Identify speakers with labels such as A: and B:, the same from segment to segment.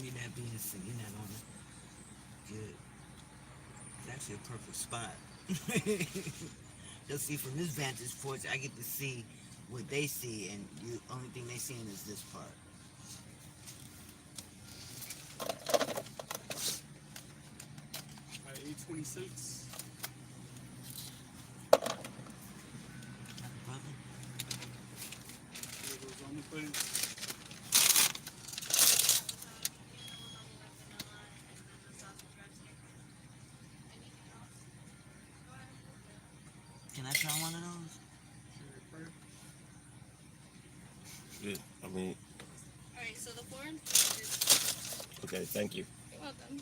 A: Me that being sitting that on it. Good. It's actually a perfect spot. They'll see from this vantage point, I get to see what they see, and the only thing they seeing is this part.
B: 826.
A: Brother,
B: It was on the plate.
A: can I try one of those?
C: Yeah, I mean,
D: Alright, so the foreign is.
C: okay, thank you.
D: You're welcome.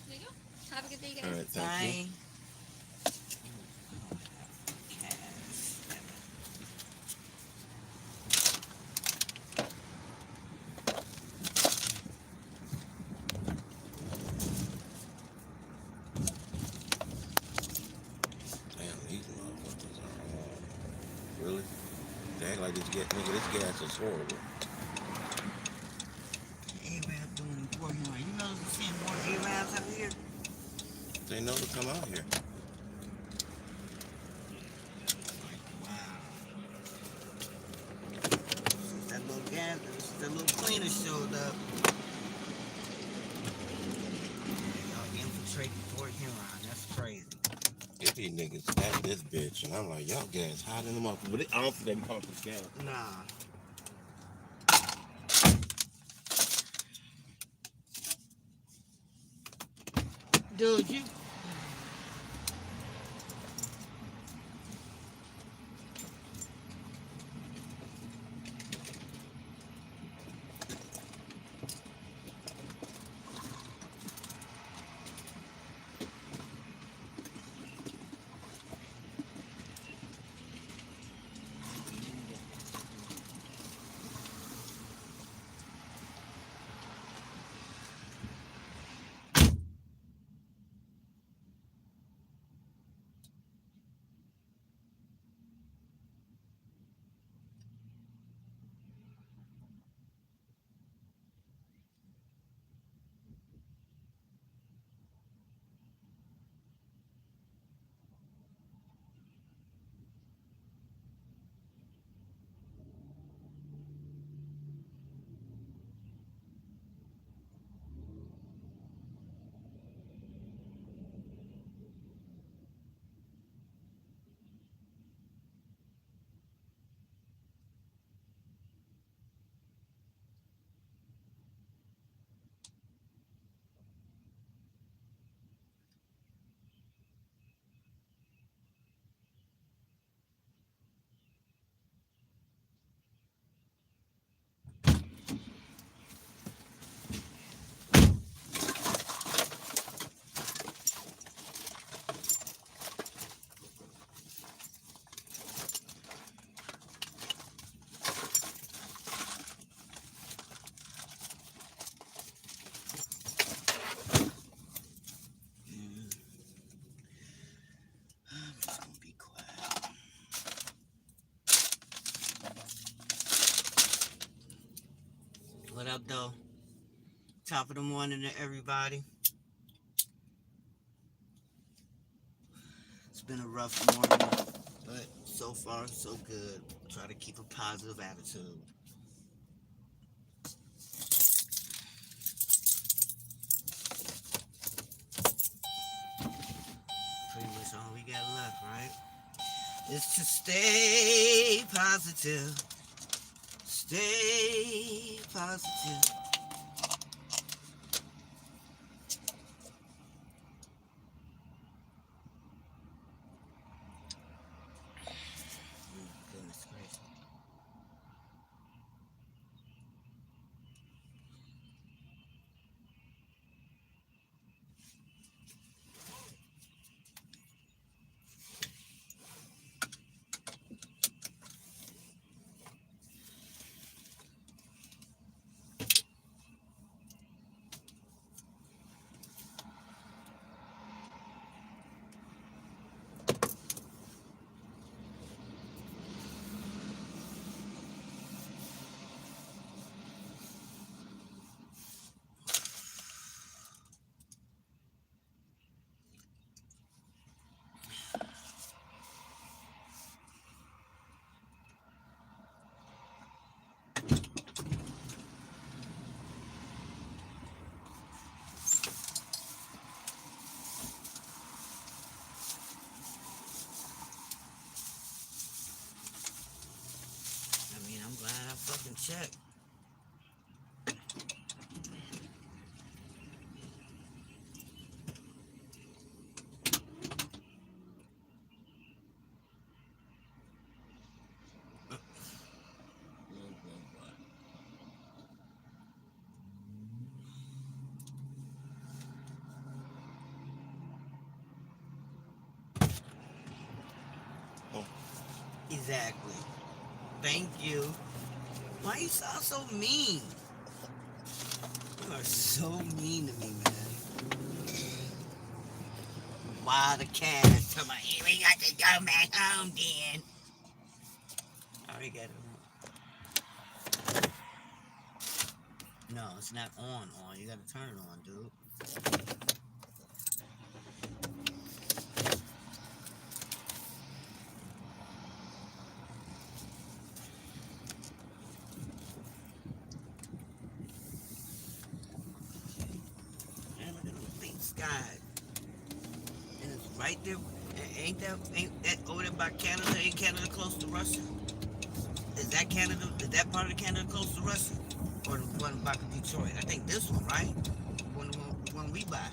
D: There you go. Have a good day,
C: All
D: guys.
C: right, thank you.
A: Bye. Cash.
C: Damn, these motherfuckers are really. They act like this gas is horrible.
A: Arab doing important. You know, we're seeing more Arabs out here.
C: They know to come out here.
A: Wow. Since that little gas, that little cleaner showed up, y'all infiltrated Fort Huron. That's crazy.
C: Get these niggas at this bitch, and I'm like, y'all gas hiding them up. But I don't think they be coming for the gas.
A: Nah. Dude, you. I'm just gonna be quiet. What up, though? Top of the morning to everybody. It's been a rough morning, but so far, so good. Try to keep a positive attitude. Pretty much all we got left, right? Is to stay positive. Stay positive. Goodness gracious. can check. Exactly. Thank you. Why you sound so mean? You are so mean to me, man. Why the cat? Tell my, hey, we got to go back home, then. I already got it on. No, it's not on. You gotta turn it on, dude. Man, look at the big sky. And it's right there. Ain't that over there by Canada? Ain't Canada close to Russia? Is that Canada? Is that part of Canada close to Russia? Or the one back in Detroit? I think this one, right? One we buy.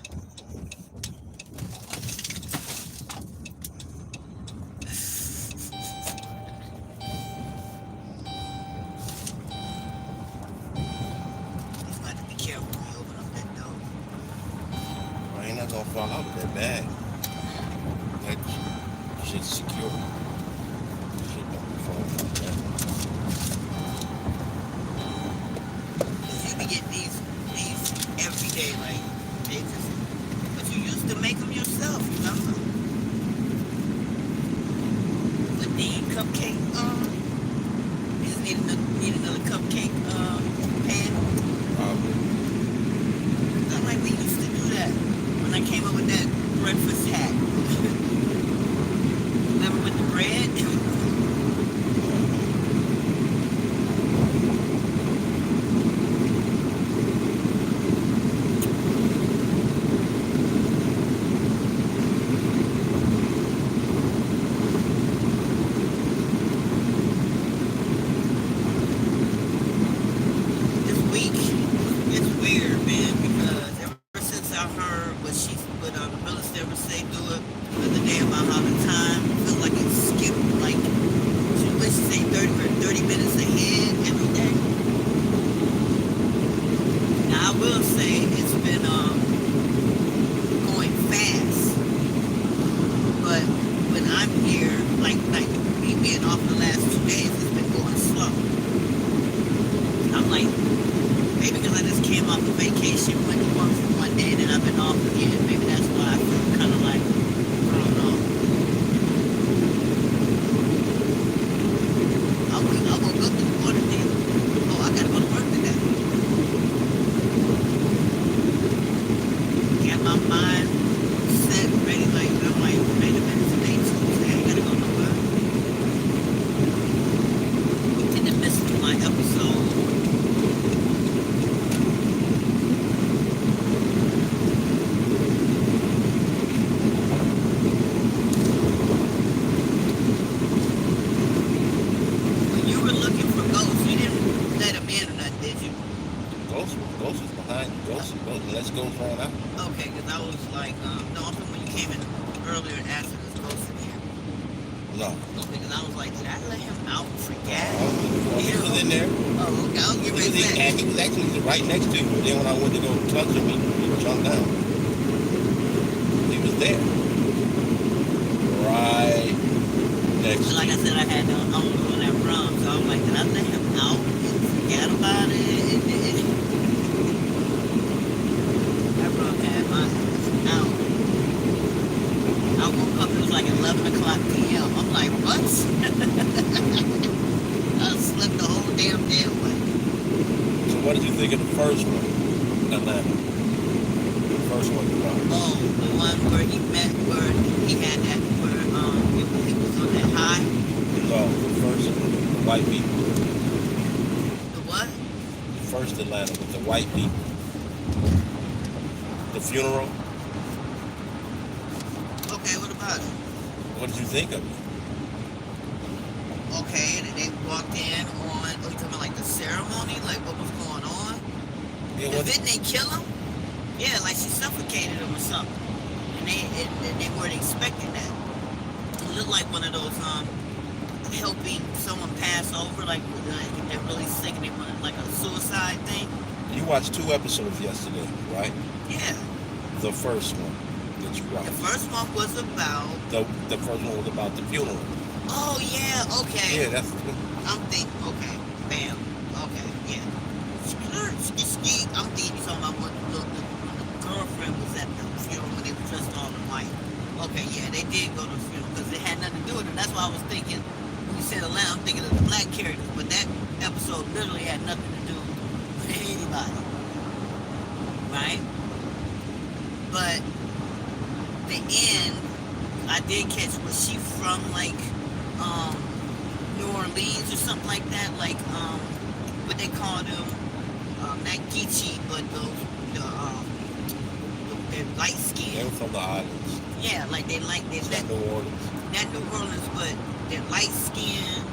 A: Just got to be careful when you open up that door.
C: Well, you're not gonna fall out of that bag. That shit's secure. Shit don't fall out of that.
A: Cause you be getting these every day, like they just. But you used to make them yourself, remember? With the cupcake, you just need another cupcake pan.
C: Probably.
A: I'm like, we used to do that when I came up with that breakfast hack. Remember with the bread? This week, it's weird, man, because ever since I heard what the Phyllis ever say do it the other day about how the time feels like it skipped, like she say 30 minutes ahead every day. Now I will say it's been going fast, but when I'm here, like me being off the last 2 days, it's been going slow. I'm like, maybe because I just came off of vacation, went to work for one day, then I've been off again. Maybe that's why I feel kind of like, I don't know. I woke up this morning and, oh, I gotta go to work today. Got my mind set, ready, like, I'm like, wait a minute, today Tuesday, I gotta go to work. In the midst of my episode, when you were looking for ghosts, you didn't let them in or nothing, did you?
C: Ghost is behind you. Ghost, let's go find out.
A: Okay, because I was like, no, I'm talking when you came in earlier and asked if this ghost in here.
C: No.
A: Okay, because I was like, did I let him out for gas?
C: He was in there.
A: Oh, okay, I'll give it back.
C: He was actually right next to you. Then when I went to go touch him, he jumped down. He was there. Right next
A: So
C: to
A: like I
C: you.
A: said, I had no owner on that rum, so I was like, did I let him out and forget about it? That rum had my ass out. I woke up, it was like 11 o'clock p.m. I'm like, what? I slept the whole damn day away.
C: So what did you think of the first one? Atlanta. The first one you watched.
A: Oh, the one where he met, where he had that, where he was on that high.
C: No, the first one, the white people.
A: The what?
C: The first Atlanta with the white people. The funeral.
A: Okay, what about it?
C: What did you think of it?
A: Okay, and they walked in on, oh, you talking about like the ceremony, like what was going on.
C: Yeah,
A: Cause didn't they kill him? Yeah, like she suffocated him or something, and they weren't expecting that. It looked like one of those helping someone pass over, like they're really sick and they want like a suicide thing.
C: you watched 2 episodes yesterday, right?
A: Yeah.
C: The first one that you watched.
A: The first one was about.
C: The first one was about the funeral.
A: Oh yeah. Okay.
C: Yeah, that's.
A: I'm thinking. Okay. Bam. Okay. Yeah. I'm thinking you're talking about when the girlfriend was at the funeral when they were dressed all in white. Okay. Yeah, they did go to the funeral because it had nothing to do with it. That's why I was thinking. When you said Atlanta, I'm thinking of the black characters, but that episode literally had nothing to do with anybody. Right? But the end, I did catch, was she from like New Orleans or something like that? Like what they call them, not Geechee, but they're light
C: They
A: skin.
C: were from the islands.
A: Yeah, like they
C: It's not New Orleans.
A: not New Orleans, but they're light skin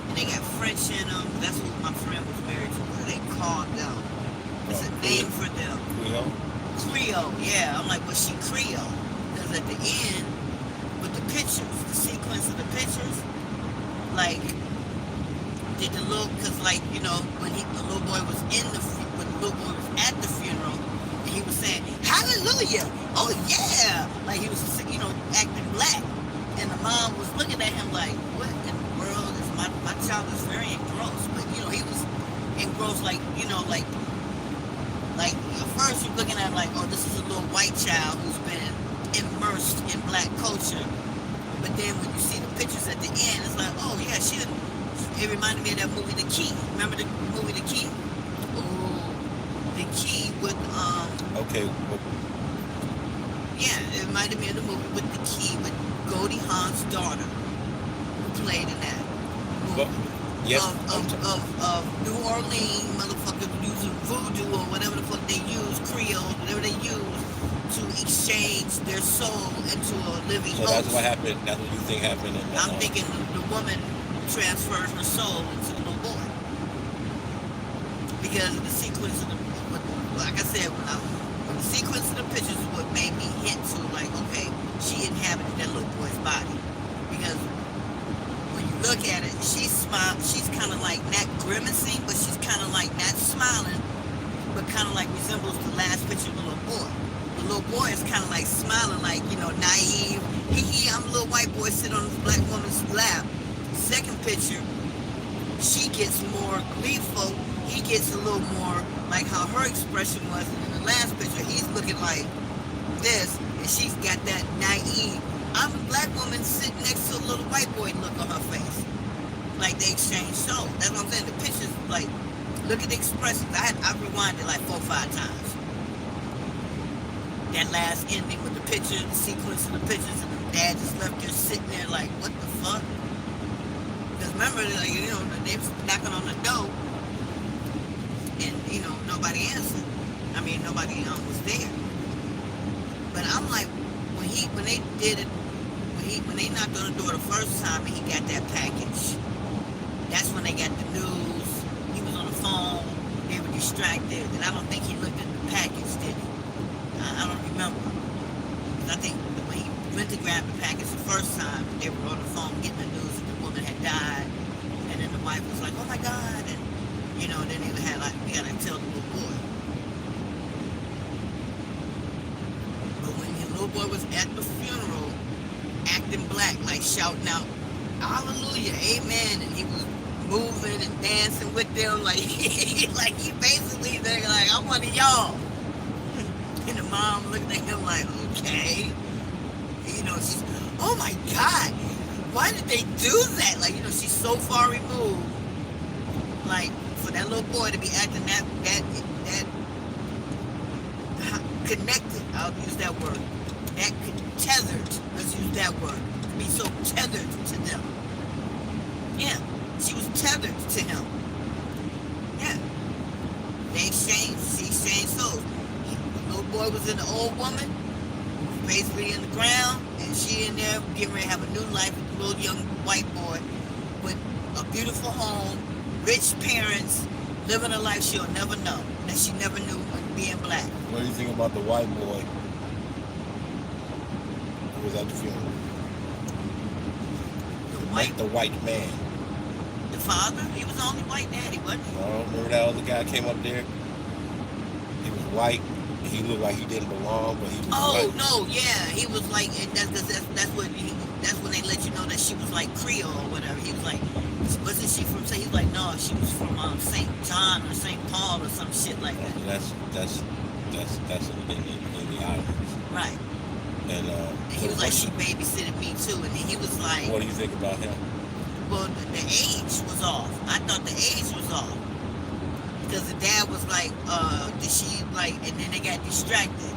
A: and they got French in them. That's what my friend was married to. What they called them? It's a name for them.
C: Creole?
A: Creole, yeah. I'm like, was she Creole? Because at the end, with the pictures, the sequence of the pictures, like, did the little, because like, you know, when the little boy was when the little boy was at the funeral, and he was saying, hallelujah, oh yeah, like he was, you know, acting black, and the mom was looking at him like, what in the world is my child is very engrossed, but you know, he was engrossed like, you know, like at first you're looking at like, oh, this is a little white child who's been immersed in black culture. But then when you see the pictures at the end, it's like, oh yeah, it reminded me of that movie, The Key. Remember the movie, The Key? Oh, The Key with,
C: Okay. Well,
A: yeah, it reminded me of the movie with The Key with Goldie Hawn's daughter, who played in that movie.
C: yes.
A: Of New Orleans motherfuckers using voodoo or whatever the fuck they use, Creole, whatever they use to exchange their soul into a living
C: So
A: host.
C: that's what happened. That's what you think happened.
A: I'm thinking the woman transfers her soul into the little boy because of the sequence of like I said, when the sequence of the pictures is what made me hint to like, okay, she inhabited that little boy's body because. When you look at it, she's kind of like not grimacing, but she's kind of like not smiling, but kind of like resembles the last picture of the little boy. The little boy is kind of like smiling, like, you know, naive. Hee, I'm a little white boy sitting on this black woman's lap. Second picture, she gets more gleeful. He gets a little more like how her expression was. And in the last picture, he's looking like this, and she's got that naive. I'm a black woman sitting next to a little white boy look on her face. Like they exchange souls. That's what I'm saying. The pictures, like, look at the expressions. I rewinded like 4 or 5 times. That last ending with the picture, the sequence of the pictures, and the dad just left there sitting there like, what the fuck? Because remember, like, you know, they was knocking on the door, and, you know, nobody answered. I mean, nobody was there. But I'm like, when they did it, when they knocked on the door the first time and he got that package, that's when they got the news. He was on the phone, they were distracted, and I don't think he looked at the package, did he? I don't remember. Because I think when he went to grab the package the first time, they were on the phone getting the news that the woman had died, and then the wife was like, oh my God, and, you know, then they had like, we gotta tell the little boy. But when the little boy was at the funeral, acting black, like shouting out, hallelujah, amen, and he was moving and dancing with them, like like he basically, they're like, I'm one of y'all. And the mom looked at him like, okay. You know, she's, oh my God, why did they do that? Like, you know, she's so far removed. Like, for that little boy to be acting that connected, I'll use that word. That tethered, let's use that word. To be so tethered to them. Yeah, she was tethered to him. Yeah. She exchanged souls. The little boy was in the old woman, basically in the ground, and she in there getting ready to have a new life with the little young white boy with a beautiful home, rich parents, living a life she'll never know, that she never knew when being black.
C: What do you think about the white boy who was at the funeral? The white man.
A: The father? He was the only white daddy, wasn't he?
C: Oh, remember that other guy came up there? He was white. He looked like he didn't belong, but he was white.
A: No, yeah. He was like, and that's when they let you know that she was like Creole or whatever. He was like, wasn't she from, he was like, no, she was from St. John or St. Paul or some shit like that.
C: That's in the islands.
A: Right.
C: And
A: he was like, she babysitted me too. And then he was like,
C: what do you think about him?
A: Well, the age was off. I thought the age was off. Because the dad was like, did she, like, and then they got distracted.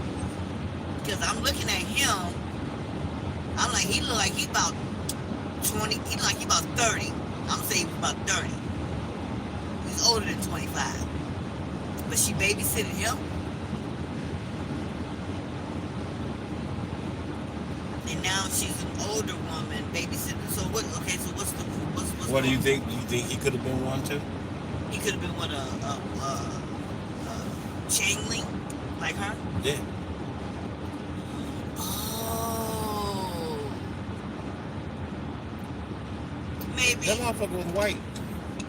A: Because I'm looking at him, I'm like, he look like he about 20, he look like he about 30. I'm saying he was about 30. He's older than 25. But she babysitted him. And now she's an older woman babysitting. So what? Okay, so what's
C: what do you think? Do you think he could have been one too?
A: He could have been what Changling, like her.
C: Yeah.
A: Oh, maybe.
C: That motherfucker was white.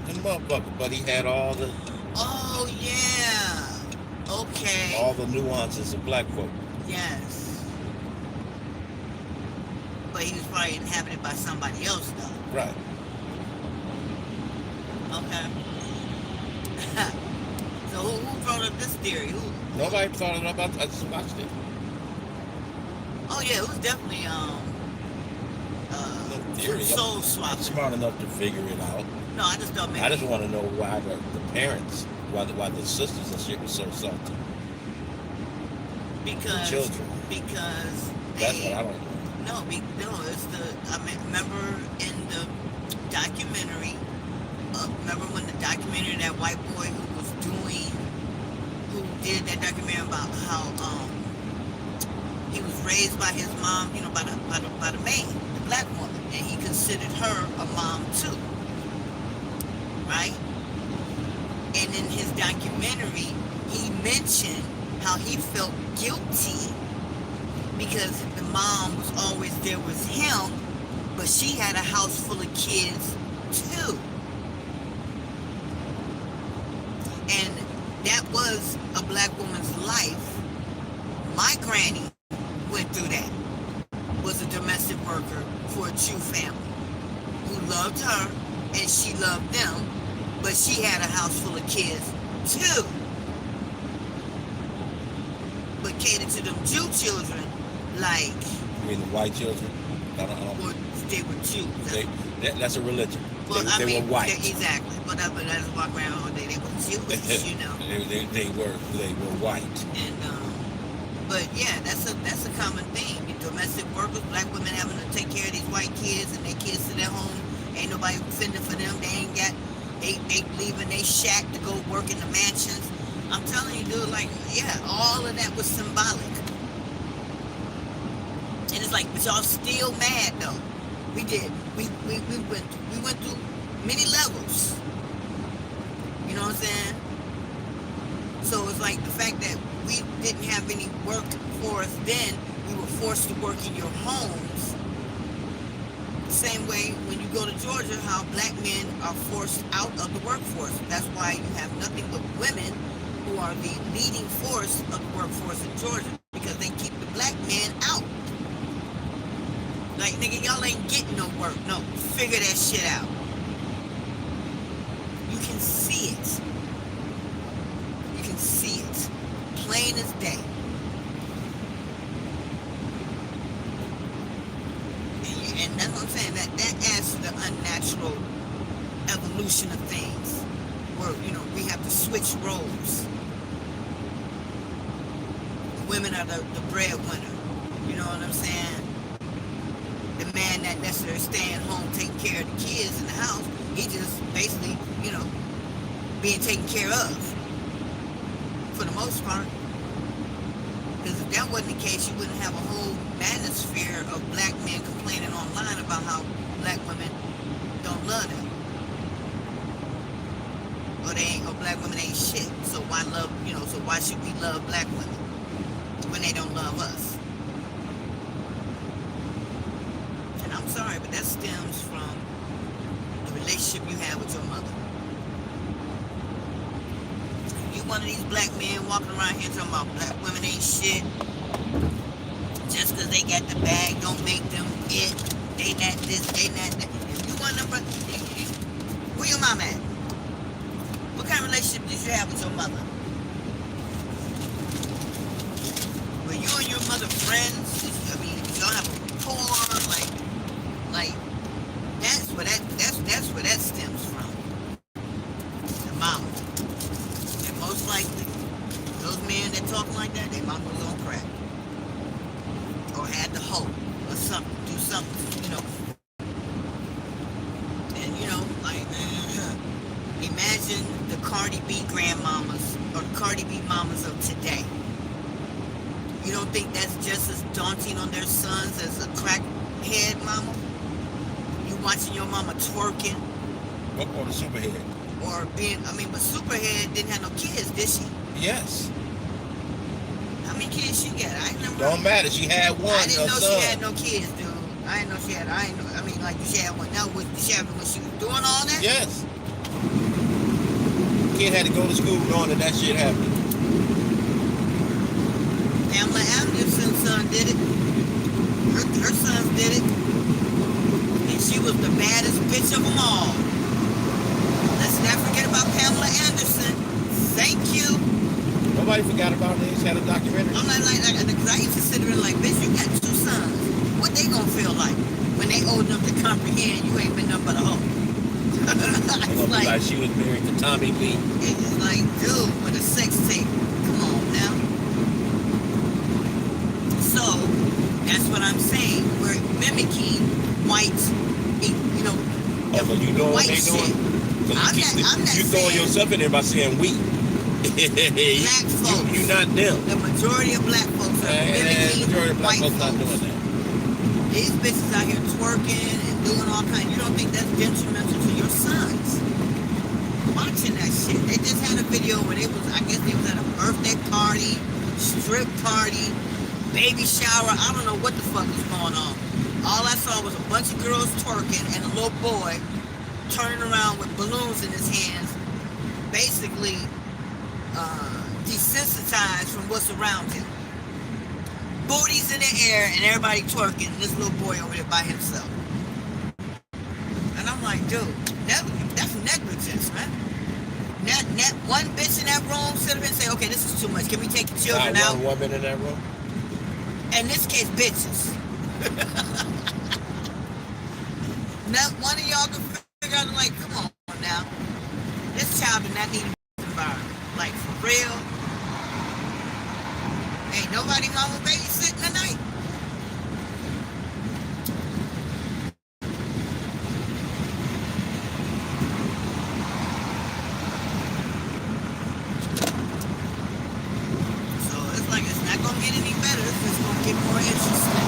C: That motherfucker, but he had all the.
A: Oh yeah. Okay.
C: All the nuances of black folk.
A: Yes. But he was probably inhabited by somebody else, though.
C: Right.
A: Okay. So who brought up this theory? Who?
C: Nobody thought it up. I just watched it.
A: Oh yeah, it was definitely
C: theory.
A: soul
C: I'm
A: swapping.
C: smart enough to figure it out.
A: No, I just don't make
C: I just want to know why the parents, why the sisters and shit was so salty.
A: Because
C: the children.
A: Because
C: That's what I don't know.
A: No, it's remember in the documentary, remember when the documentary, that white boy who did that documentary about how he was raised by his mom, by the maid, the black woman, and he considered her a mom too, right? And in his documentary, he mentioned how he felt guilty because the mom was always there with him, but she had a house full of kids too. And that was a black woman's life. My granny went through that. Was a domestic worker for a Jew family who loved her and she loved them, but she had a house full of kids too. But catered to them Jew children, like.
C: You mean the white children? I don't.
A: Or they were Jews.
C: That's a religion.
A: Well,
C: they were white.
A: Exactly. But that's why grandma, they were Jewish,
C: they were white.
A: And but yeah, that's a common thing. Domestic workers, black women having to take care of these white kids, and their kids sit at home. Ain't nobody fending for them. They ain't got. They leaving they shack to go work in the mansions. I'm telling you, dude. Like, yeah, all of that was symbolic. And it's like, but y'all still mad though. We did. We went through many levels. You know what I'm saying? So it's like the fact that we didn't have any work for us then, we were forced to work in your homes. The same way when you go to Georgia, how black men are forced out of the workforce. That's why you have nothing but women who are the leading force of the workforce in Georgia, because they keep the black men out. Like, nigga, y'all ain't getting no work. No, figure that shit out. You can see it. You can see it. Plain as day. And that's what I'm saying. That adds to the unnatural evolution of things. Where, we have to switch roles. Women are the breadwinner. You know what I'm saying? The man not necessarily staying home taking care of the kids in the house. He just basically, being taken care of. For the most part. Because if that wasn't the case, you wouldn't have a whole manosphere of black men complaining online about how black women don't love them. or black women ain't shit. So why love, so why should we love black women when they don't love us? And I'm sorry, but that stems from the relationship you have with your mother. You one of these black men walking around here talking about black women ain't shit. Just because they got the bag don't make them it. They not this, they not that. If you want them, where your mom at? What kind of relationship did you have with your mother? Were you and your mother friends? I mean, did y'all have a rapport? Like that's where that stems from. The mama. And most likely, those men that talk like that, their mama was on crack. Or had the hope or something, do something, And imagine the Cardi B grandmamas or the Cardi B mamas of today. You don't think that's just as daunting on their sons as a crackhead mama? You watching your mama twerking?
C: Or the superhead.
A: Or but Superhead didn't have no kids, did she?
C: Yes.
A: How many kids she got? I never.
C: Don't matter. She had one.
A: I didn't know
C: son.
A: she had no kids, dude. I didn't know she had. Did she have one? Now, did she have it when she was doing all that?
C: Yes. Kid had to go to school knowing that shit happened.
A: Pamela Anderson's son did it. Her sons did it. And she was the baddest bitch of them all. Let's not forget about Pamela Anderson. Thank you.
C: Nobody forgot about it. She had a documentary.
A: I'm like, I used to sit there like, bitch, you got 2 sons. What they gonna feel like when they old enough to comprehend you ain't been nothing but a hoe?
C: It's like she was married to Tommy Lee.
A: It's like, dude, with a sex tape. Come on now. So, that's what I'm saying. We're mimicking white,
C: So you know what they
A: shit.
C: doing?
A: I'm not
C: you throwing
A: saying
C: yourself in there by saying we.
A: black folks.
C: You not them.
A: The majority of black folks are mimicking
C: majority of black
A: white
C: folks not doing that.
A: These bitches out here twerking and doing all kinds. You don't think that's detrimental to your sons? Watching that shit. They just had a video where I guess they was at a birthday party, strip party, baby shower. I don't know what the fuck is going on. All I saw was a bunch of girls twerking and a little boy turning around with balloons in his hands, basically desensitized from what's around him. Booties in the air and everybody twerking, and this little boy over there by himself. And I'm like, dude, that's negligence, man. That one bitch in that room sit up and say, okay, this is too much. Can we take the children out?
C: One woman in that room?
A: In this case, bitches. Not one of y'all can figure out, like, come on now. This child did not need an environment. Like, for real. Ain't nobody mama babysitting tonight. So it's like it's not gonna get any better. It's just gonna get more interesting.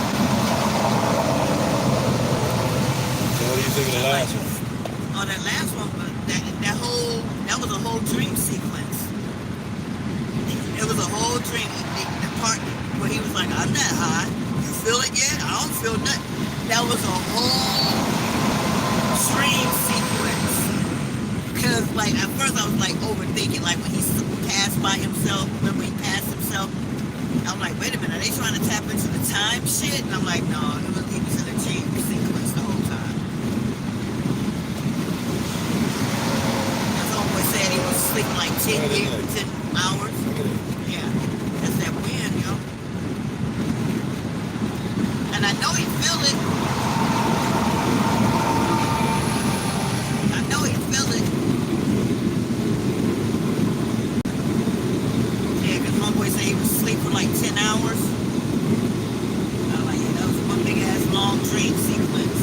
C: So what do you think of the last one?
A: Oh, that last one, but that was a whole dream sequence. It was a whole dream. The part where he was like, I'm not high. You feel it yet? I don't feel nothing. That was a whole dream sequence. Because, like, at first I was, like, overthinking. Like, when he passed by himself, remember he passed himself? I was like, wait a minute, are they trying to tap into the time shit? And I'm like, no, he was in a dream sequence the whole time. That's homeboy said he was sleeping like 10 hours. Yeah, that's that wind, yo. And I know he feel it. I know he feel it. Yeah, because homeboy said he was asleep for like 10 hours. I was like, yeah, that was one big ass long dream sequence.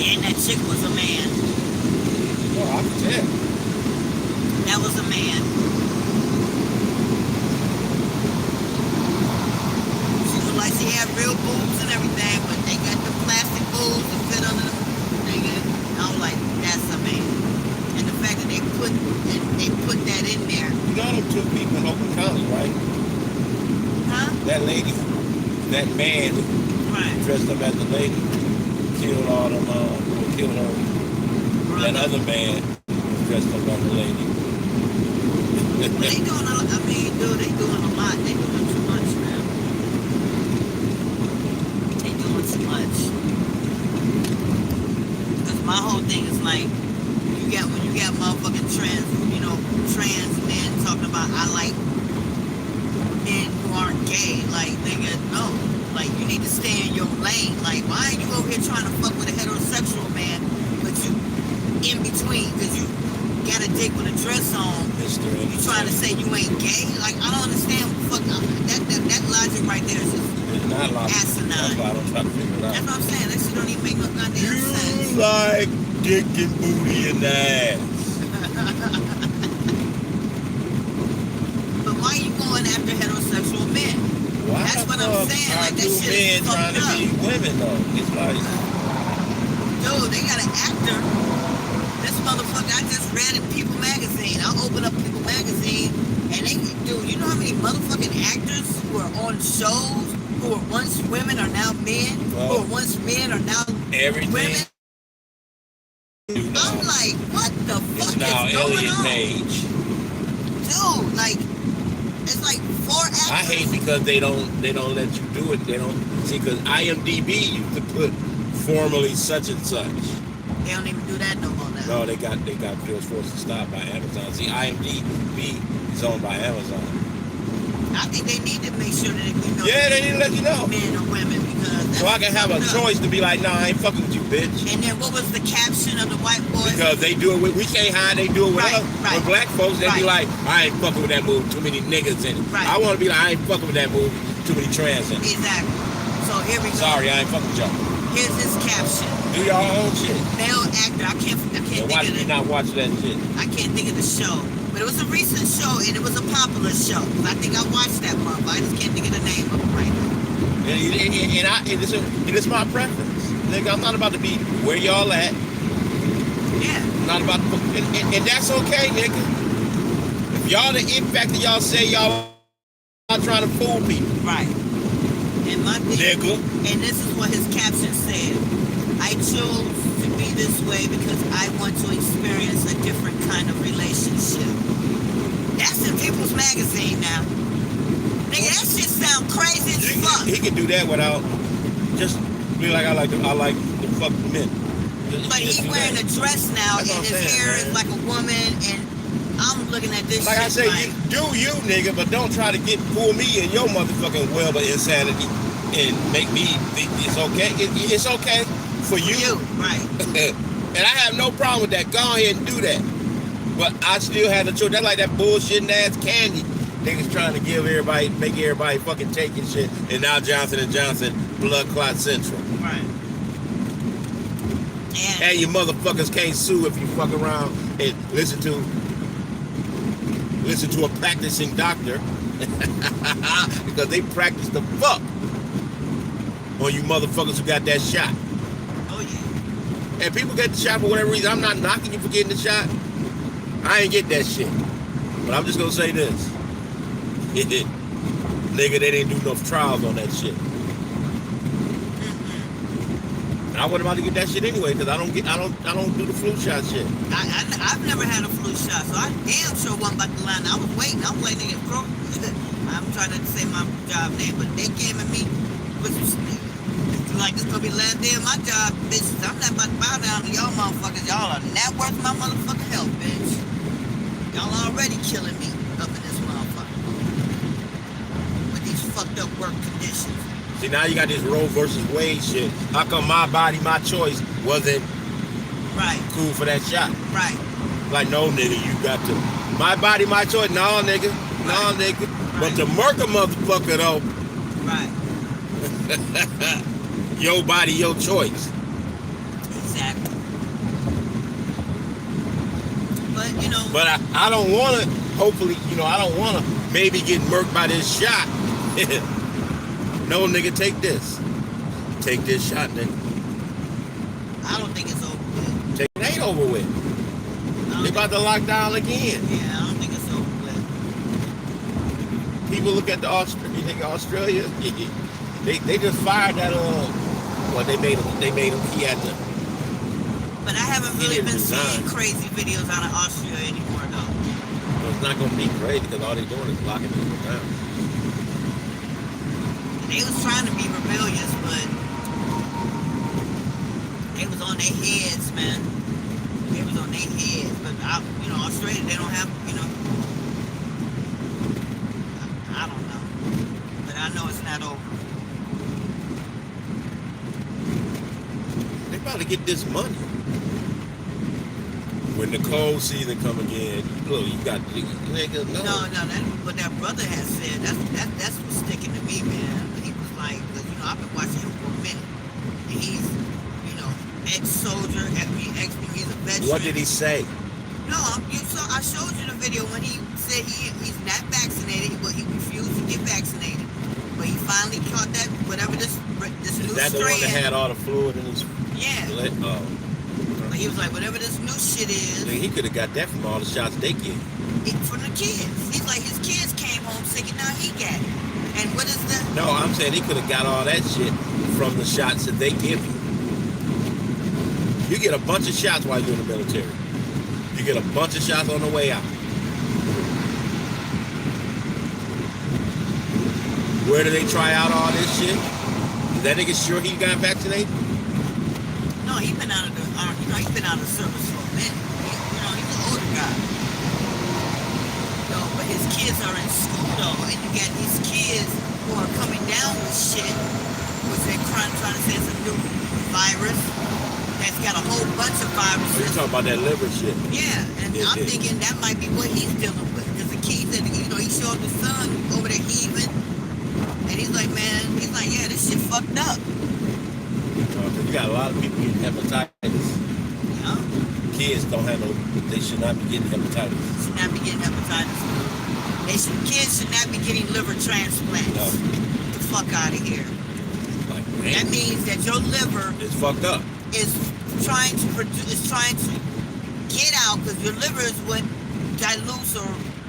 A: And that chick was a man.
C: Oh, I can tell.
A: That was a man. She looked like she had real boobs and everything, but they got the plastic boobs that fit under them. and they put that in there.
C: You know them two people in Oakland County, right?
A: Huh?
C: That lady, that man
A: Right.
C: dressed up as the lady, killed all them, killed her. That
A: Brother.
C: other man was dressed up as the lady.
A: Well, they doing I mean, dude, they doing a lot. They doing too much, man. They doing too much. Cause my whole thing is like, when you got motherfucking trans men talking about I like men who aren't gay. Like, nigga, no. Like, you need to stay in your lane. Like, why are you over here trying to fuck with a heterosexual man, but you in between? Cause you got a dick with a dress on. You trying to say you ain't gay? Like, I don't understand. Fuck that logic right there is just
C: It's not logical.
A: asinine.
C: That's why I don't try to figure it out.
A: That's what I'm saying. That shit don't even make no goddamn
C: You
A: sense.
C: like dick and booty and ass.
A: But why are you going after heterosexual men?
C: Why
A: That's what I'm saying. Like, that shit
C: men
A: is
C: trying
A: fucked
C: to
A: up.
C: be women though? It's like,
A: Dude, they got an actor. This motherfucker, I just read in People Magazine. I opened up People Magazine, and dude, you know how many motherfucking actors who are on shows who were once women are now men, who were once men are now
C: everything.
A: women?
C: Now,
A: I'm like, what the fuck
C: it's now
A: is going
C: Elliot
A: on?
C: Page.
A: Dude, like, it's like 4 actors.
C: I hate because they don't let you do it. They don't see because IMDb used to put formerly such and such.
A: They don't even do that no more now.
C: No, they got forced to stop by Amazon. See, IMDb is owned by Amazon.
A: I think they need to make sure that we know
C: Yeah, they need to let you know.
A: men or women because that's
C: So I can have a
A: fucked up.
C: choice to be like, nah, I ain't fucking with you, bitch.
A: And then what was the caption of the white boy?
C: Because they do it with, we can't hide, they do it with
A: Right,
C: us.
A: right.
C: With black folks, they be
A: Right.
C: like, I ain't fucking with that movie, too many niggas in it.
A: Right.
C: I want to be like, I ain't fucking with that movie, too many trans in it.
A: Exactly. So here we go.
C: Sorry, I ain't fucking with y'all.
A: Here's his caption.
C: Do y'all own shit.
A: Male actor. I can't
C: So
A: think
C: why
A: of
C: did you
A: the.
C: not watch that shit?
A: I can't think of the show. But it was a recent show and it was a popular show. I think I watched that month. I just can't think of the name of it right now.
C: And it's my preference. Nigga, I'm not about to be where y'all at.
A: Yeah.
C: I'm not about to, and that's okay, nigga. If y'all the it factor, y'all say y'all not trying to fool people.
A: Right. And my thing,
C: Nigga.
A: and this is what his caption said. I chose to be this way because I want to experience a different kind of relationship. That's in People's Magazine now. Nigga, that shit sound crazy as fuck.
C: He can do that without just be like, I like the fuck men.
A: But he's wearing a dress now
C: That's
A: and
C: what
A: his
C: I'm saying,
A: hair
C: man.
A: is like a woman and I'm looking at this
C: Like
A: shit
C: I say,
A: like,
C: you do you, nigga, but don't try to fool me in your motherfucking web of insanity and make me think it's okay. It's okay for you.
A: right.
C: And I have no problem with that. Go ahead and do that. But I still have the choice. That's like that bullshitting ass candy. Niggas trying to make everybody fucking take and shit. And now Johnson & Johnson, blood clot central.
A: Right.
C: And you motherfuckers can't sue if you fuck around and listen to a practicing doctor because they practice the fuck on you motherfuckers who got that shot.
A: Oh yeah.
C: And people get the shot for whatever reason. I'm not knocking you for getting the shot. I ain't get that shit. But I'm just gonna say this. Nigga, they didn't do enough trials on that shit. I wasn't about to get that shit anyway because I don't do the flu shot shit.
A: I've never had a flu shot, so I damn sure wasn't about to line. I was waiting. I'm like, nigga, bro. I'm trying to say my job name, but they came at me with like this gonna be the last day of my job, bitches. I'm not about to bow down to y'all motherfuckers. Y'all are not worth my motherfucking help, bitch. Y'all already killing me up in this motherfucker with these fucked up work conditions.
C: See, now you got this Roe versus Wade shit. How come my body, my choice wasn't
A: right
C: cool for that shot?
A: Right.
C: Like, no, nigga, you got to. My body, my choice. No, nigga. No, nigga.
A: Right.
C: But to murk a motherfucker, though.
A: Right.
C: Your body, your choice.
A: Exactly. But, you know.
C: But I don't want to, hopefully, I don't want to maybe get murked by this shot. No, nigga, take this. Take this shot, nigga.
A: I don't think it's over with.
C: It ain't over with.
A: I don't
C: Nigga, about to lock down again.
A: Yeah, I don't think it's over with.
C: People look at the Australia. They just fired that well, they made him. He had to.
A: But I haven't
C: He
A: really
C: didn't
A: been seeing
C: resign.
A: crazy videos out of Austria anymore, though.
C: So it's not gonna be crazy because all they're doing is locking people down.
A: They was trying to be rebellious, but they was on their heads, man. They was on their heads. But Australia, they don't have, I don't know. But I know it's not over.
C: They about to get this money. When the cold season come again, look, you got niggas.
A: No, that's what that brother has said. That's what's sticking to me, man. He was like, 'cause, I've been watching him for a minute, and he's, ex-soldier, he's a veteran.
C: What did he say?
A: No, I showed you the video when he said he's not vaccinated, but he refused to get vaccinated. But he finally caught that whatever this new
C: Is that the one that
A: strand.
C: had all the fluid in his
A: Yeah.
C: leg? Oh.
A: But he was like, whatever this new shit is,
C: He could have got that from all the shots they gave.
A: from the kids. He's like, his kids came home sick and now he got it. And what is the?
C: No, I'm saying he could have got all that shit from the shots that they give you. You get a bunch of shots while you're in the military. You get a bunch of shots on the way out. Where do they try out all this shit? Is that nigga sure he got vaccinated?
A: No, he's been out of the he's been out of the service for a minute. He's an older guy. No, but his kids are in school though, and you got these kids who are coming down with shit, which they're trying to say it's a new virus that's got a whole bunch of
C: Oh, you're
A: viruses.
C: talking about that liver shit.
A: Yeah, and
C: Yeah,
A: I'm
C: yeah.
A: thinking that might be what he's dealing with. Because the kids that he showed the son over there heaving, and he's like, yeah, this shit fucked up.
C: You got a lot of people getting hepatitis. Kids don't have no, they should not be getting hepatitis.
A: Should not be getting hepatitis. Kids should not be getting liver transplants.
C: No.
A: Get the fuck out of here.
C: Like,
A: That
C: man,
A: means that your liver
C: it's fucked up.
A: is trying to get out, because your liver is what dilutes or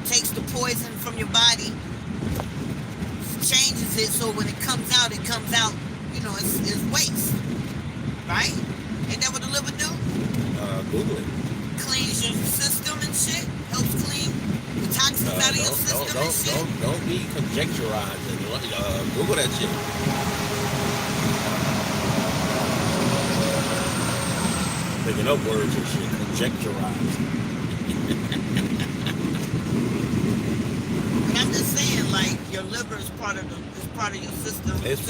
A: takes the poison from your body, changes it so when it comes out, it's waste. Right? Ain't that what the liver do?
C: Google it.
A: Cleans your system and shit. Helps clean the toxins out of your system and shit.
C: Don't be conjecturizing. Google that shit. Picking up words and shit. Conjecturizing.
A: And I'm just saying, like, your liver is part of your system.
C: It's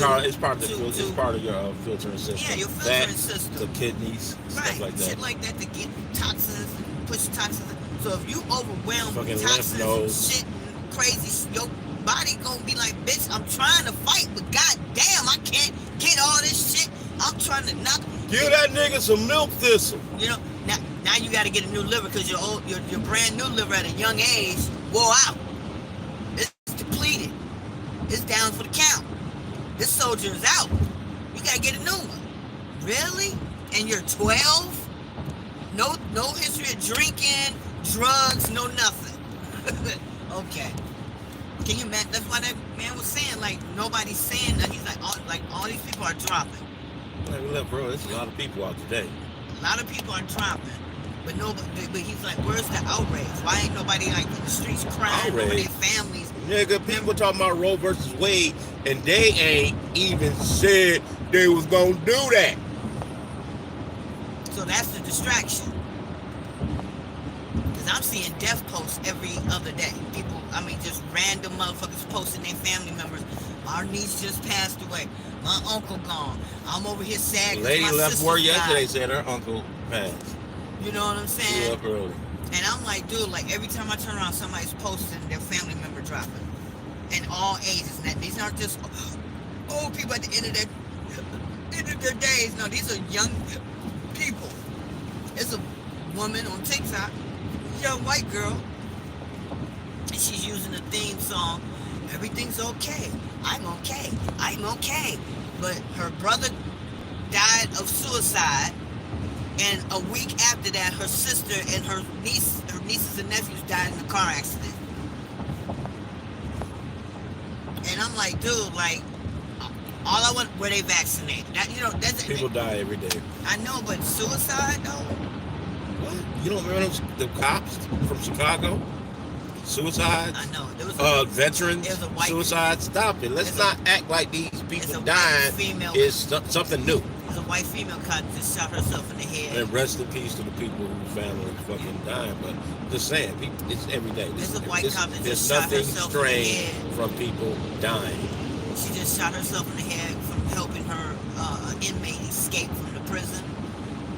C: part of your filtering system.
A: Yeah, your filtering
C: that,
A: system.
C: The kidneys,
A: Right,
C: stuff like that.
A: shit like that to get toxins and push toxins. So if you overwhelm
C: Fucking
A: with
C: lymph
A: toxins
C: nodes.
A: and shit and crazy, your body gonna be like, bitch, I'm trying to fight, but goddamn, I can't get all this shit. I'm trying to knock.
C: Give that nigga some milk thistle.
A: Now you got to get a new liver because your brand new liver at a young age wore out. It's depleted. It's down for the count. This soldier is out. You got to get a new one. Really? And you're 12? No history of drinking, drugs, no nothing. Okay. Can you imagine? That's why that man was saying, like, nobody's saying that. He's like, all these people are dropping.
C: Look, bro, there's a lot of people out today.
A: A lot of people are dropping. But he's like, where's the outrage? Why ain't nobody like in the streets crying over their families?
C: Nigga, people talking about Roe versus Wade, and they ain't even said they was gonna do that.
A: So that's the distraction. Because I'm seeing death posts every other day. People, just random motherfuckers posting their family members. Our niece just passed away. My uncle gone. I'm over here sad
C: The
A: because
C: lady
A: my
C: left
A: sister
C: word yesterday
A: died.
C: said her uncle passed.
A: You know what I'm
C: She
A: saying?
C: left early.
A: And I'm like, dude, like every time I turn around, somebody's posting their family member dropping. In all ages. And these aren't just old people at the end of their days. No, these are young people. There's a woman on TikTok, young white girl, and she's using the theme song, Everything's Okay. I'm okay. I'm okay. But her brother died of suicide. And a week after that, her sister and her nieces and nephews died in a car accident. And I'm like, dude, like, all I want, were they vaccinated? That, you know, that's
C: People die every day.
A: I know, but suicide though.
C: What? You don't remember the cops from Chicago? Suicides?
A: I know. There was
C: veterans
A: there was a white-
C: suicide. Stop it. Let's
A: There's
C: not act like these
A: there's a
C: people
A: white
C: dying
A: female-
C: is something new.
A: There's a white female cop that just shot herself in the head.
C: And rest in peace to the people whose families fucking dying. But just saying, it's every day.
A: There's a white cop that
C: There's
A: just shot
C: nothing
A: herself in the
C: strange
A: head.
C: from people dying.
A: She just shot herself in the head from helping her inmate escape from the prison.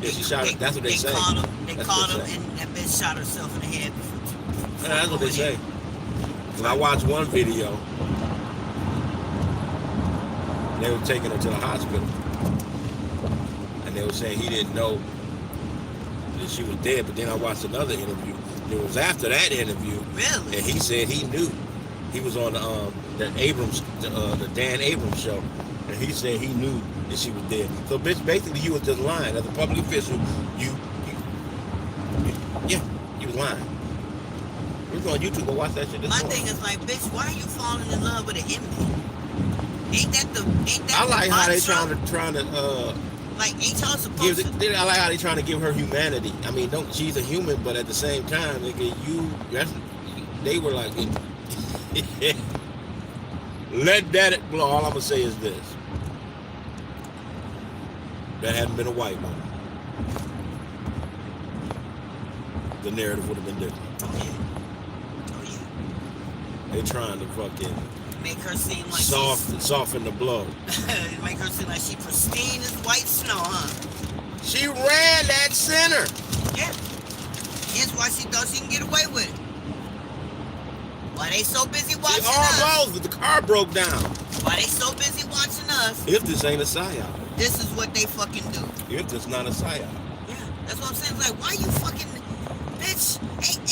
C: Yeah, she shot. That's what they say.
A: Caught him. They
C: That's
A: caught
C: what they
A: him,
C: say.
A: and that bitch shot herself in the head.
C: Yeah, that's what they say. When I watched one video, they were taking her to the hospital, and they were saying he didn't know that she was dead. But then I watched another interview. It was after that interview,
A: Really?
C: and he said he knew. He was on the Abrams, the Dan Abrams show, and he said he knew that she was dead. So, bitch, basically, you was just lying as a public official. You was lying. We was on YouTube. Go watch that shit.
A: My thing is like, bitch, why are you falling in love with an inmate? Ain't that
C: I like
A: the
C: how they
A: mantra?
C: trying to
A: Like, ain't y'all supposed to?
C: I like how they trying to give her humanity. I mean, she's a human, but at the same time, nigga, they were like, let that. Well, all I'm gonna say is this: that hadn't been a white woman, the narrative would have been different.
A: Oh yeah.
C: They trying to fucking
A: Make her seem like
C: soften the blow.
A: make her seem like she pristine as white snow, huh?
C: She ran that center.
A: Yeah. Here's why she thought she can get away with it. Why they so busy watching us?
C: Almost, but the car broke down.
A: Why they so busy watching us?
C: If this ain't a psyop.
A: This is what they fucking do.
C: If this not a psyop.
A: Yeah, that's what I'm saying. It's like, why you fucking, bitch?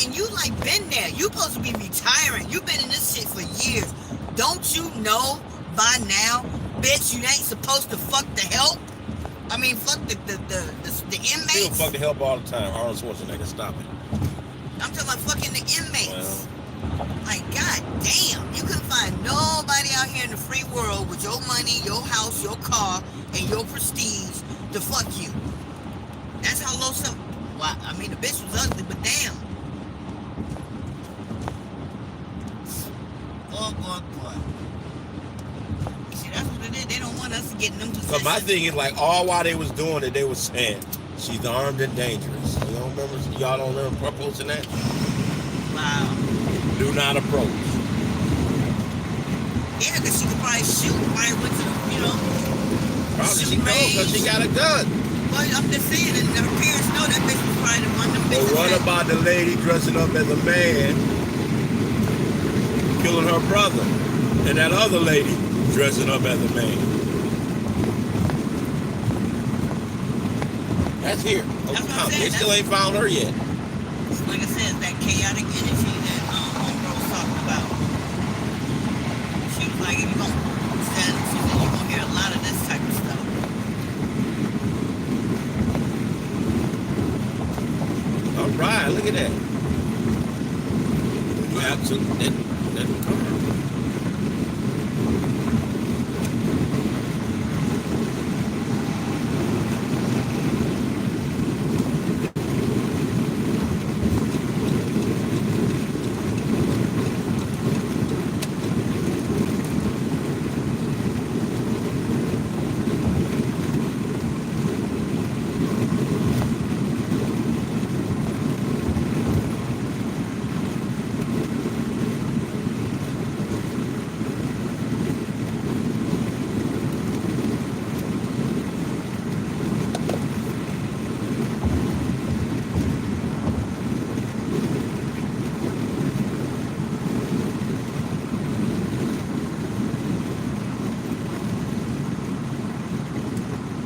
A: And you like been there. You supposed to be retiring. You been in this shit for years. Don't you know by now, bitch? You ain't supposed to fuck the help. I mean, fuck the inmates.
C: People fuck the help all the time. Arnold Schwarzenegger, stop it.
A: I'm talking about fucking the inmates.
C: Well,
A: Like, god damn, you couldn't find nobody out here in the free world with your money, your house, your car, and your prestige to fuck you. That's how low some. Well, I mean, the bitch was ugly, but damn. Boy. See, that's what it is. They don't want us to get in them positions.
C: but my thing is like all while they was doing it, they was saying she's armed and dangerous. You don't remember? Y'all don't remember posting that?
A: Wow.
C: Do not approach.
A: Yeah, because she could probably shoot. Probably went to the, you know.
C: Probably she
A: shoot
C: knows because she got a gun.
A: Well, I'm just saying, and her parents know that bitch was probably the one of them
C: But
A: bitches.
C: what
A: that-
C: about the lady dressing up as a man, killing her brother, and that other lady dressing up as a man? That's here.
A: That's what I'm saying.
C: They still ain't found her yet.
A: Like I said, that chaotic energy that homegirl was talking about. She was like, if you don't stand, she said you're gonna hear a lot of this type of stuff.
C: All right, look at that. You have to that car.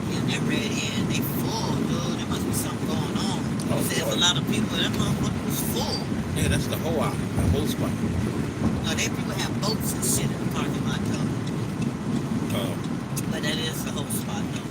A: Yeah, that red end, they full, dude. There must be something going on.
C: Oh,
A: He said there's a
C: boy.
A: lot of people. That motherfucker was full.
C: Yeah, that's the whole island, the whole spot.
A: No, they people have boats and shit in the parking lot, though. But that is the whole spot, though.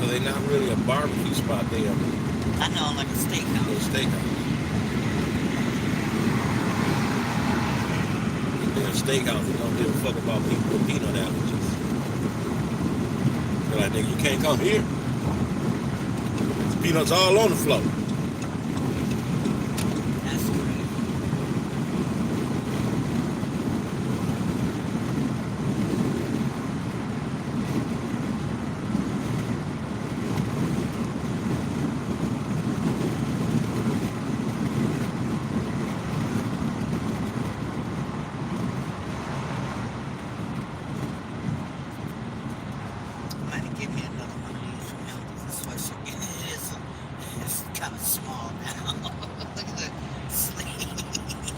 C: Because they're not really a barbecue spot. They are
A: I know, like a
C: a
A: steakhouse.
C: steakhouse. They're a steakhouse. They don't give a fuck about people with peanut allergies. They're like, nigga, you can't come here. There's peanuts all on the floor.
A: That's crazy. Might have give me another one of these from him. This sweatshirt it's kind of small now. Look at the sleeve.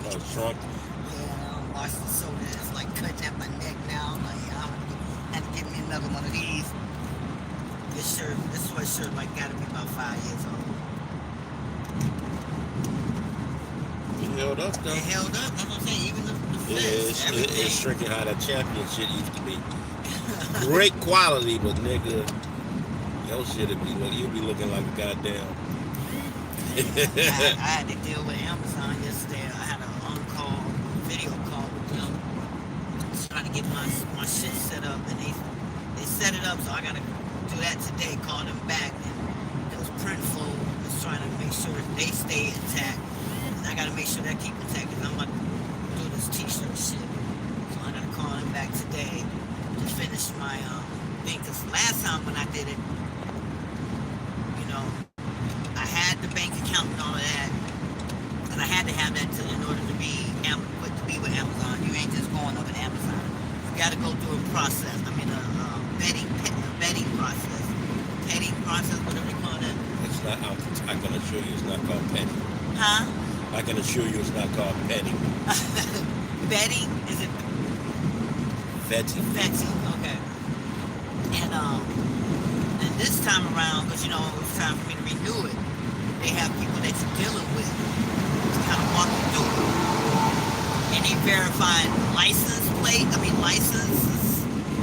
C: Oh, shrunk.
A: Yeah, Boston soda is like cutting at my neck now. I'm like, I have to give me another one of these. This sweatshirt like gotta be about 5 years old.
C: It held up though.
A: It held up. That's what I'm saying. Even the
C: Yeah,
A: fits, everything.
C: it's shrinking how that champion shit used to be. Great quality, but nigga, your shit'd be you'd be looking like a goddamn.
A: I had to deal with Amazon yesterday. I had an on-call video call with them, trying to get my shit set up, and they set it up, so I gotta do that today. Call them back, and those Printful is trying to make sure they stay intact, and I gotta make sure they keep intact because I'm about to do this T-shirt shit. So I gotta call them back today to finish my thing. Because last time when I did it, you know, I had the bank account and all of that, and I had to have that in order to be with Amazon. You ain't just going over to Amazon. You got to go through a process. I mean, a betting process, petting process, whatever they call that.
C: It's not. I can assure you, it's not called petting.
A: Huh?
C: I can assure you, it's not called petting.
A: Betting? Is it
C: Vetting.
A: betting? Okay. And this time around, because you know it was time for me to renew it, they have people that you're dealing with to kind of walk you through it. And they verifying licenses.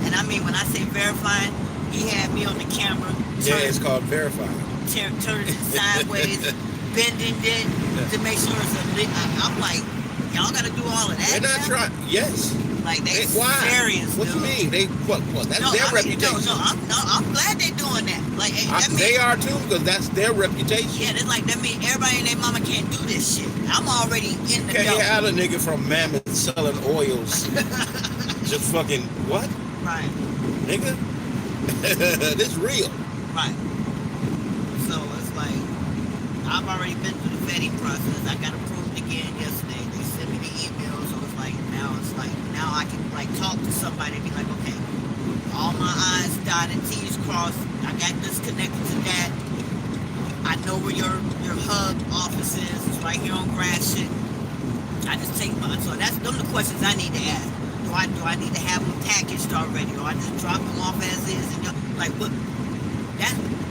A: And I mean, when I say verifying, he had me on the camera.
C: Yeah, it's called verifying.
A: Turning it sideways, bending it to make sure it's I'm like, y'all gotta do all of that.
C: They're not
A: now?
C: trying. Yes.
A: Like they
C: Why?
A: serious.
C: What
A: dude.
C: you mean? They what? That's
A: No,
C: their
A: I mean,
C: reputation.
A: I'm glad they're doing that. Like that means,
C: They are too, because that's their reputation.
A: yeah, that's like that means everybody and their mama can't do this shit. I'm already in the
C: Can't
A: dough.
C: have a nigga from Mammoth selling oils. Just fucking what,
A: Right,
C: nigga? This real.
A: right. So it's like I've already been through the vetting process. I got approved again yesterday. They sent me the email, so it's like now I can like talk to somebody and be like, okay, all my I's dotted, T's crossed. I got this connected to that. I know where your hub office is. It's right here on Grass shit. I just take my so that's them the questions I need to ask. Do I need to have them packaged already, or I just drop them off as is? And like what?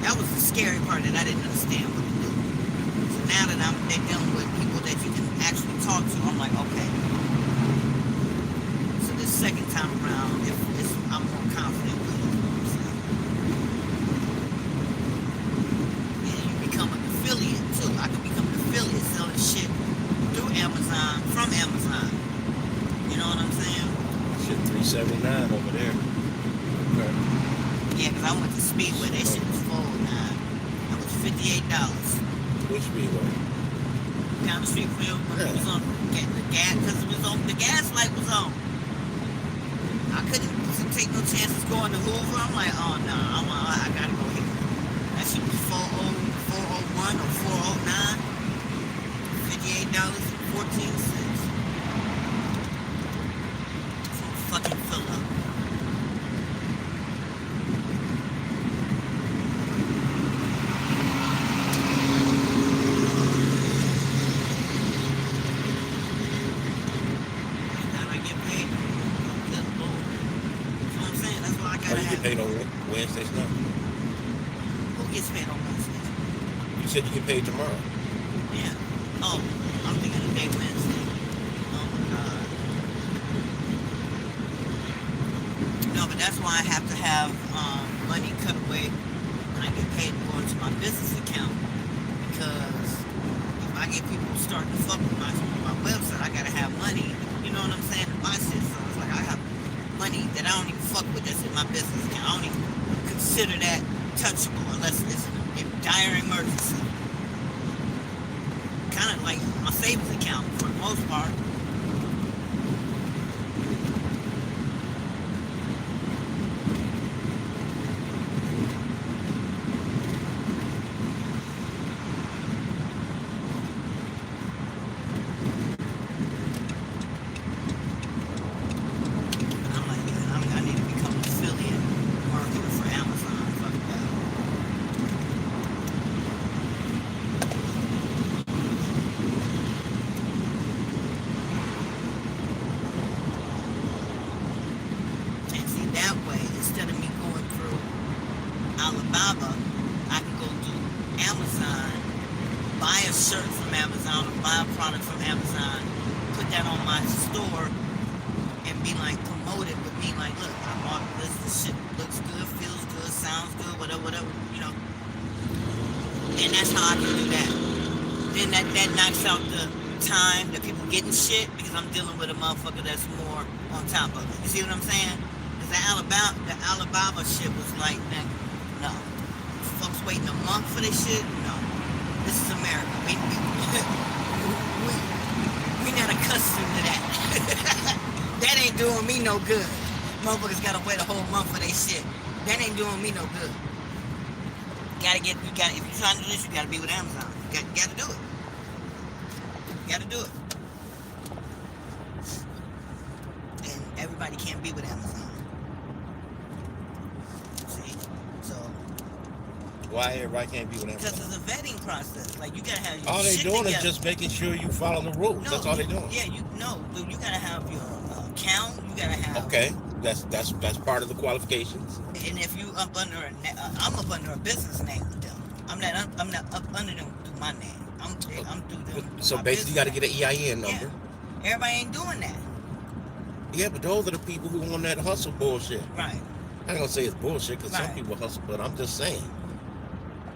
A: That was the scary part that I didn't understand what to do. So now that they're dealing with people that you can actually talk to, I'm like, okay. So this second time around, I'm more confident with it. So, and you become an affiliate too. I can become an affiliate selling shit through Amazon, from Amazon. You know what I'm saying?
C: Shit, $379 over there. Okay.
A: Yeah, because I went to Speedway. That shit was full now. That was $58.
C: Which Speedway?
A: Down the street from you when it was on the gas, because it was on the gas light was on. I couldn't take no chances going to Hoover. I'm like, oh no, I gotta go here. That shit was 401 or 409. $58.14. So fucking fill up.
C: Paid on Wednesdays now.
A: Who gets paid on Wednesdays?
C: You said you get paid tomorrow.
A: Yeah. Oh, I'm thinking of day Wednesday. Oh my God. No, but that's why I have to have money cut away when I I get paid more to my business account because if I get people starting to fuck with my website, I gotta have money. You know what I'm saying? To buy shit. So it's like I have money that I don't even fuck with that's in my business account. I don't even consider that touchable unless it's a dire emergency. Kind of like my savings account for the most part. Alibaba, I can go to Amazon, buy a shirt from Amazon, or buy a product from Amazon, put that on my store, and be like promoted with me like, look, I bought this shit looks good, feels good, sounds good, whatever, you know. And that's how I can do that. Then that knocks out the time that people getting shit because I'm dealing with a motherfucker that's more on top of it. You see what I'm saying? Because the Alibaba shit was like that. No. Folks waiting a month for this shit? No. This is America. We not accustomed to that. That ain't doing me no good. Motherfuckers gotta wait a whole month for their shit. That ain't doing me no good. If you're trying to do this, you gotta be with Amazon. You gotta do it. You gotta do it. And everybody can't be with Amazon.
C: Why everybody can't be with Amazon?
A: Because it's a vetting process. Like you gotta have your
C: all they
A: shit
C: doing
A: together.
C: is just making sure you follow the rules.
A: No,
C: that's all they doing.
A: Yeah, you gotta have your account. You gotta have.
C: Okay, that's part of the qualifications.
A: And if you up under I'm up under a business name with them. I'm not up under them through my name. I'm through them.
C: So basically, you got to get an EIN number.
A: Yeah. Everybody ain't doing that.
C: Yeah, but those are the people who want that hustle bullshit.
A: Right.
C: I ain't gonna say it's bullshit because some people hustle, but I'm just saying.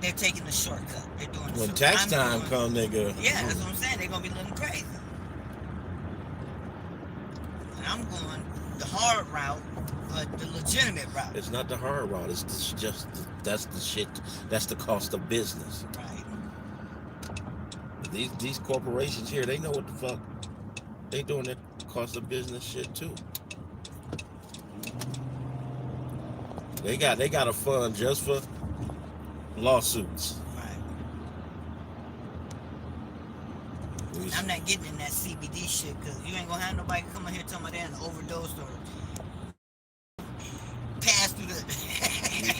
A: They're taking the shortcut. They're doing the
C: when tax time comes, nigga.
A: Yeah, that's what I'm saying. They're gonna be living crazy. And I'm going the hard route, but the legitimate route.
C: It's not the hard route. It's just that's the shit. That's the cost of business.
A: Right.
C: These corporations here, they know what the fuck they doing. That cost of business shit too. They got a fund just for lawsuits.
A: Right. I'm not getting in that CBD shit because you ain't gonna have nobody come in here talking about they had an overdose or pass through the.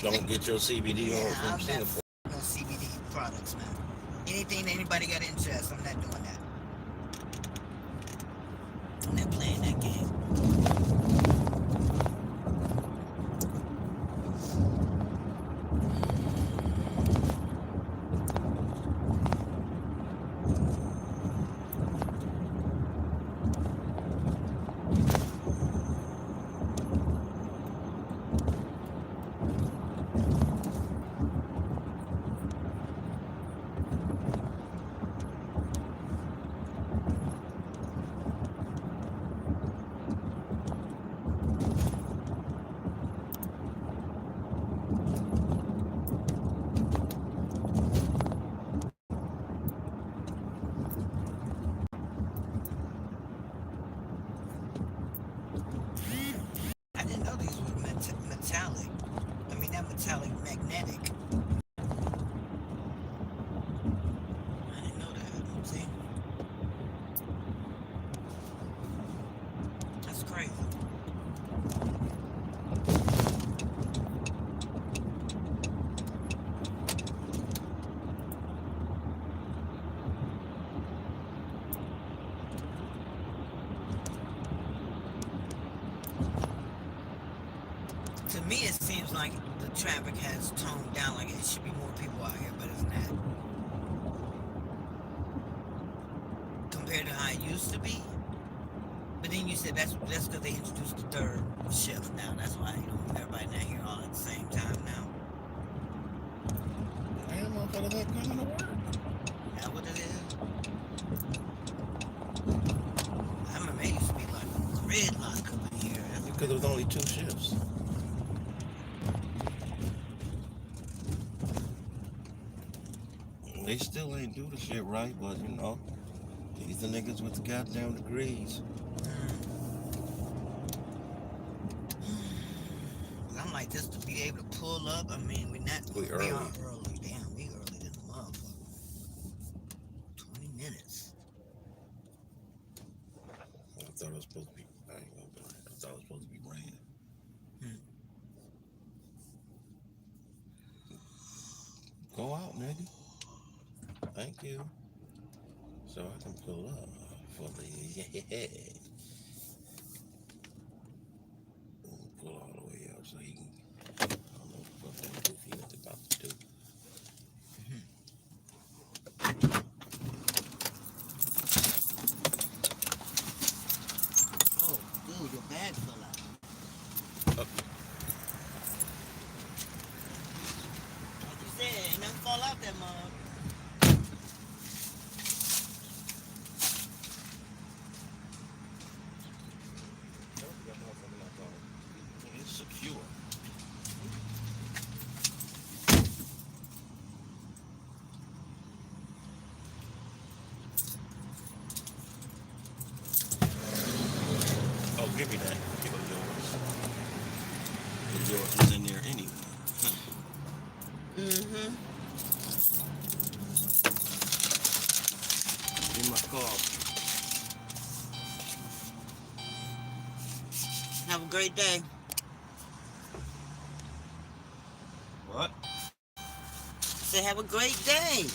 C: You don't get your CBD on from
A: I'm
C: Singapore.
A: not no CBD products, man. Anything that anybody got interest, I'm not doing that. I'm not playing that game. I didn't know these were metallic. I mean, that metallic magnetic. I didn't know that. See? That's crazy. To me, it seems like the traffic has toned down. Like it should be more people out here, but it's not. Compared to how it used to be. But then you said that's because they introduced the third shift now. That's why everybody not here all at the same time now.
C: hell is that coming to work?
A: Is that what it is? I remember it used to be like a gridlock up in here.
C: Because there was only 2 shifts. They still ain't do the shit right, but you know, these the niggas with the goddamn degrees.
A: I'm like, just to be able to pull up, I mean, we
C: early.
A: are early. Damn, we early than the motherfucker. 20 minutes.
C: I thought it was supposed to be. I ain't gonna do it. I thought it was supposed to be raining. Go out, nigga. Thank you. So I can pull up for the pull all the way up so he can. I don't know what the fuck he was about to do.
A: Oh, dude, your bag fell out. Like you said, ain't nothing fall out that mug.
C: It's secure. Oh, give me that. Give it yours. Yours was in there anyway.
A: Mm-hmm.
C: In my car.
A: Have a great day.
C: What?
A: Say have a great day.